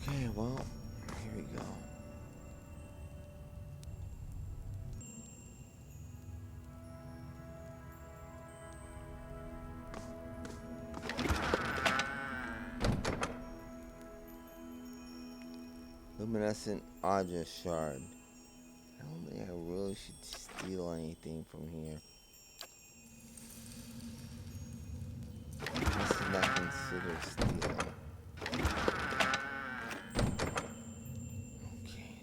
Okay, well, here we go. Luminescent Aja Shard. I don't think I really should steal anything from here. This is not considered stealing. Okay.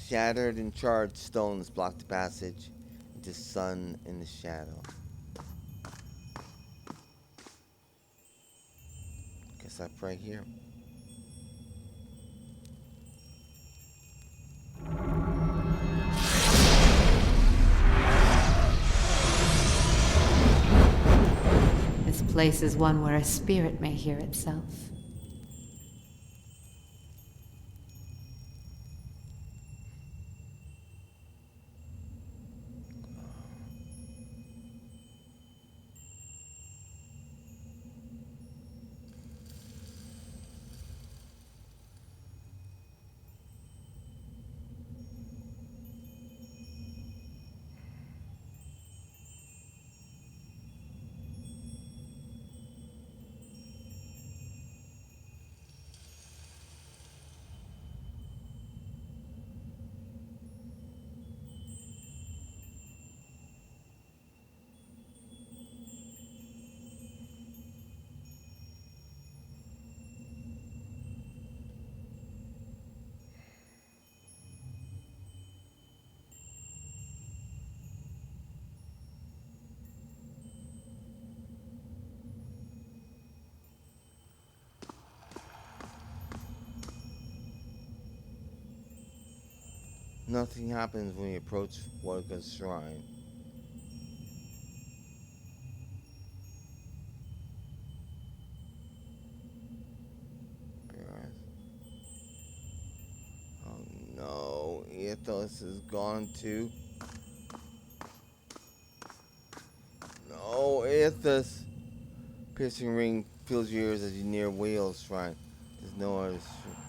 Shattered and charred stones block the passage into sun in the shadow. Guess I pray here. This place is one where a spirit may hear itself. Nothing happens when you approach Warga's shrine. Oh no, Ethos is gone too. No, Ethos. Piercing ring fills your ears as you near Whale's shrine. There's no other shrine.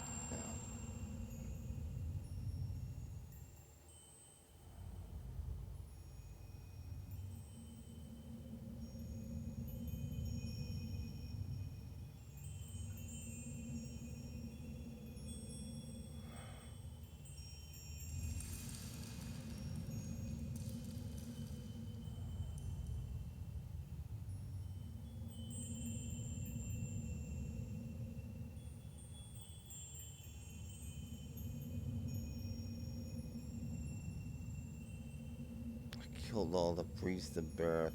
killed all the priests of birth.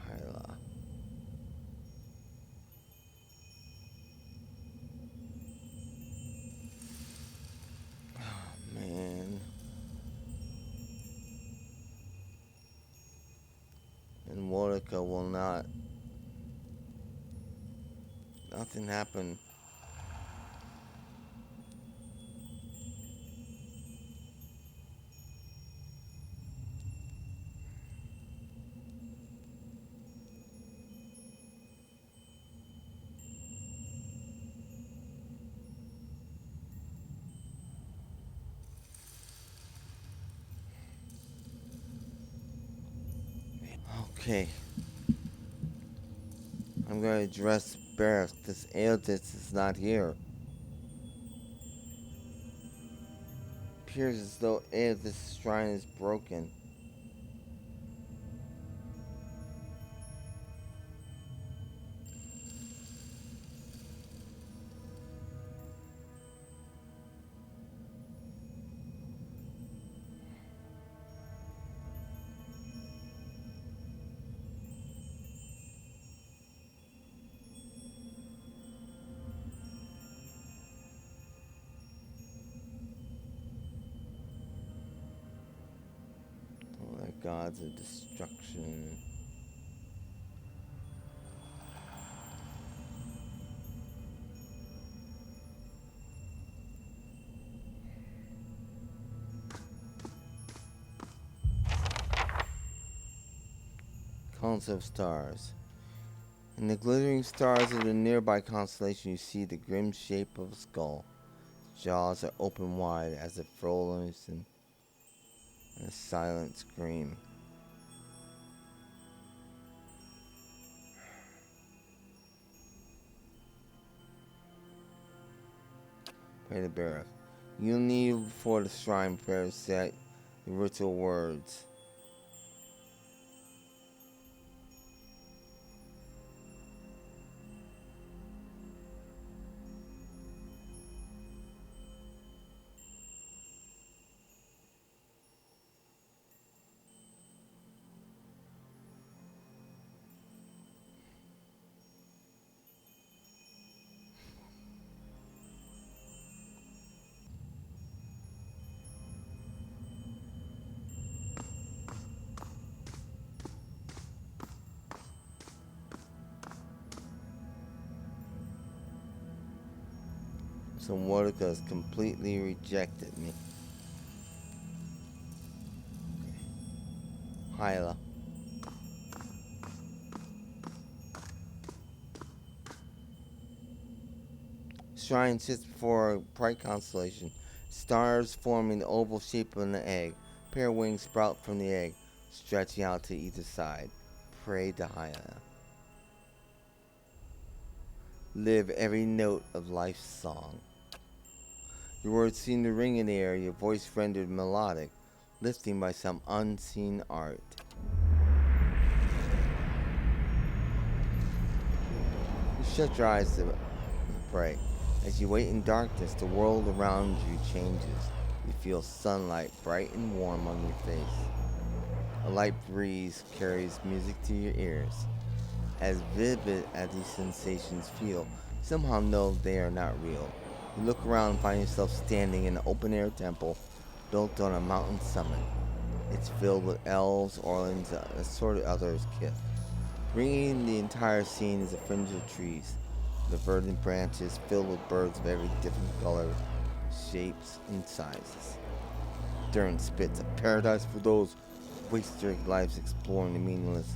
Hyla. Man. And Mordecai will not. Nothing happened. Okay. I'm going to address Barrack. This Eldritch is not here. Appears as though this shrine is broken. Gods of destruction. Cones of stars. In the glittering stars of the nearby constellation, you see the grim shape of a skull. Its jaws are open wide as it furrows in a silent scream. Pray to Barrack. You kneel before the shrine, prayer say the ritual words. So Mordecai has completely rejected me. Hyla. Shrine sits before a bright constellation. Stars forming the oval shape of an egg. A pair of wings sprout from the egg, stretching out to either side. Pray to Hyla. Live every note of life's song. Your words seem to ring in the air, your voice rendered melodic, lifting by some unseen art. You shut your eyes to pray. As you wait in darkness, the world around you changes. You feel sunlight bright and warm on your face. A light breeze carries music to your ears. As vivid as these sensations feel, you somehow know they are not real. You look around and find yourself standing in an open-air temple built on a mountain summit. It's filled with elves, orlins, and assorted others kith. Ringing the entire scene is a fringe of trees, the verdant branches filled with birds of every different color, shapes, and sizes. Durin spits a paradise for those who waste their lives exploring the meaningless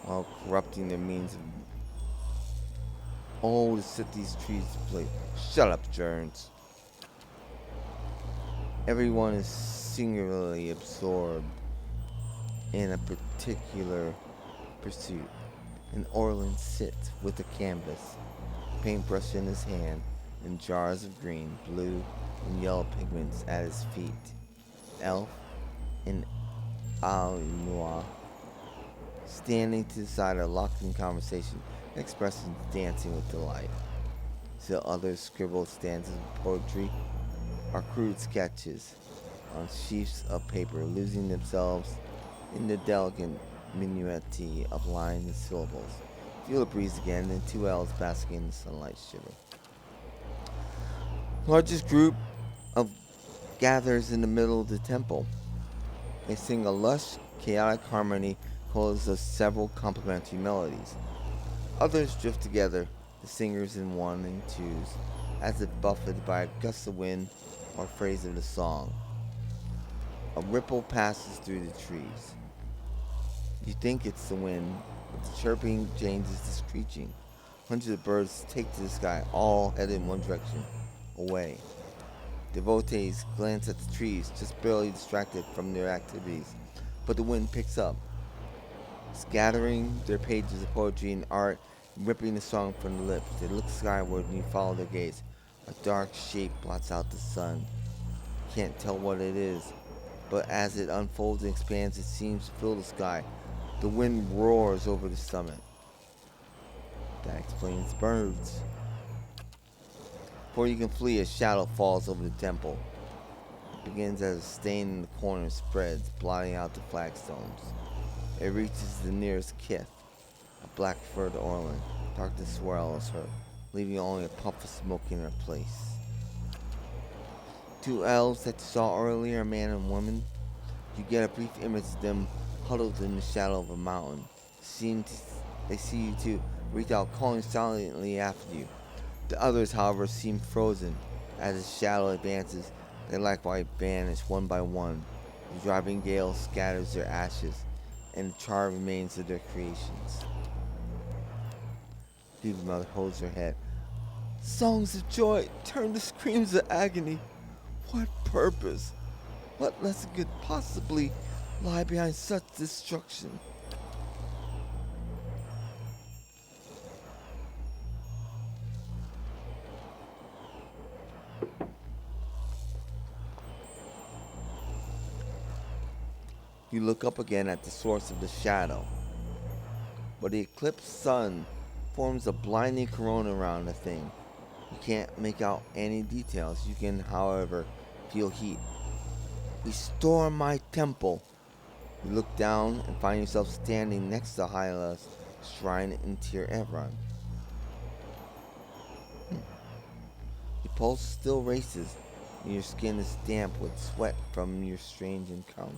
while corrupting their means of... Oh, to set these trees to play. Shut up, Jones. Everyone is singularly absorbed in a particular pursuit. And Orlin sits with a canvas, paintbrush in his hand, and jars of green, blue, and yellow pigments at his feet. Elf and Alinois, standing to the side, are locked in conversation. expressions dancing with delight. Still others scribbled stanzas of poetry or crude sketches on sheets of paper, losing themselves in the delicate minuety of lines and syllables. Feel the breeze again, then two elves basking in the sunlight shiver. Largest group of gathers in the middle of the temple. They sing a lush, chaotic harmony composed of several complementary melodies. Others drift together, the singers in one and twos, as if buffeted by a gust of wind or phrase of the song. A ripple passes through the trees. You think it's the wind, but the chirping changes to screeching. Hundreds of birds take to the sky, all headed in one direction, away. Devotees glance at the trees, just barely distracted from their activities, but the wind picks up, scattering their pages of poetry and art, ripping the song from the lips. They look skyward and you follow their gaze. A dark shape blots out the sun. Can't tell what it is, but as it unfolds and expands, it seems to fill the sky. The wind roars over the summit. That explains birds. Before you can flee, a shadow falls over the temple. It begins as a stain in the corner and spreads, blotting out the flagstones. It reaches the nearest kith, a black-furred orlin. Darkness swirls her, leaving only a puff of smoke in her place. Two elves that you saw earlier, a man and woman. You get a brief image of them huddled in the shadow of a mountain. They see you too, reach out, calling silently after you. The others, however, seem frozen. As the shadow advances, they likewise vanish one by one. The driving gale scatters their ashes, and the charred remains of their creations. Feeble Mother holds her head. Songs of joy turn to screams of agony. What purpose? What lesson could possibly lie behind such destruction? You look up again at the source of the shadow, but the eclipsed sun forms a blinding corona around the thing. You can't make out any details. You can, however, feel heat. Restore my temple. You look down and find yourself standing next to Hyla's shrine in Tir Evron. Your pulse still races, and your skin is damp with sweat from your strange encounter.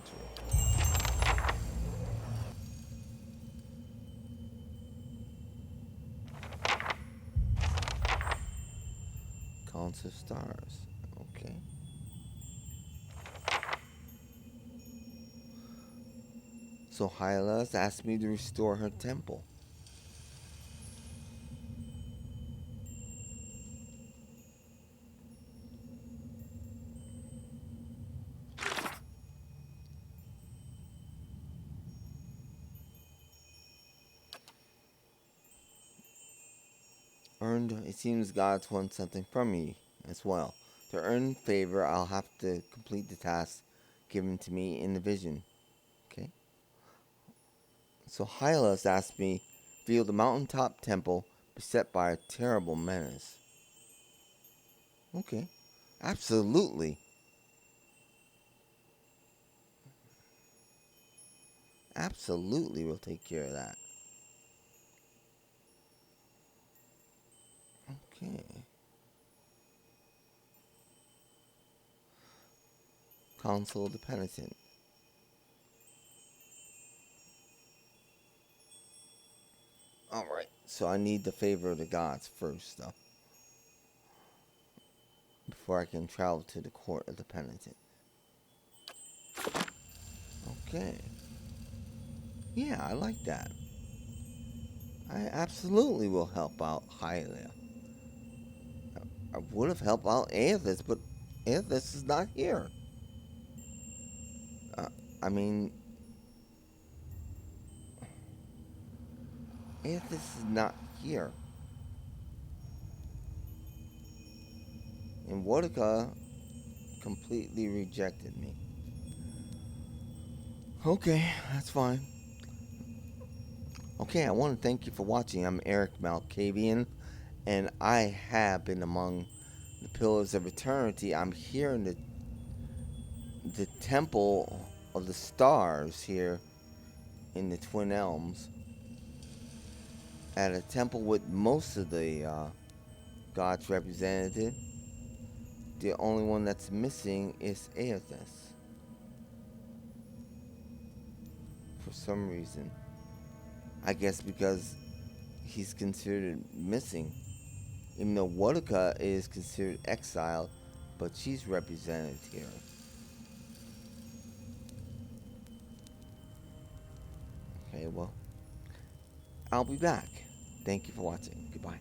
Counts of stars. Okay. So Hyla has asked me to restore her temple. It seems gods want something from me as well. To earn favor, I'll have to complete the task given to me in the vision. Okay? So Hylas asked me, feel the mountaintop temple beset by a terrible menace. Okay. Absolutely. Absolutely, we'll take care of that. Okay. Council of the Penitent. Alright, so I need the favor of the gods first, though. Before I can travel to the court of the Penitent. Okay. Yeah, I like that. I absolutely will help out Hylia. I would have helped out Aethys, but Aethys is not here. I mean, Aethys is not here. And Wodika completely rejected me. Okay, that's fine. Okay, I want to thank you for watching. I'm Erik Malkavian, and I have been among the Pillars of Eternity. I'm here in the Temple of the Stars here in the Twin Elms, at a temple with most of the gods represented. The only one that's missing is Aethys. For some reason. I guess because he's considered missing. Even though Wotica is considered exiled, but she's represented here. Okay, well, I'll be back. Thank you for watching. Goodbye.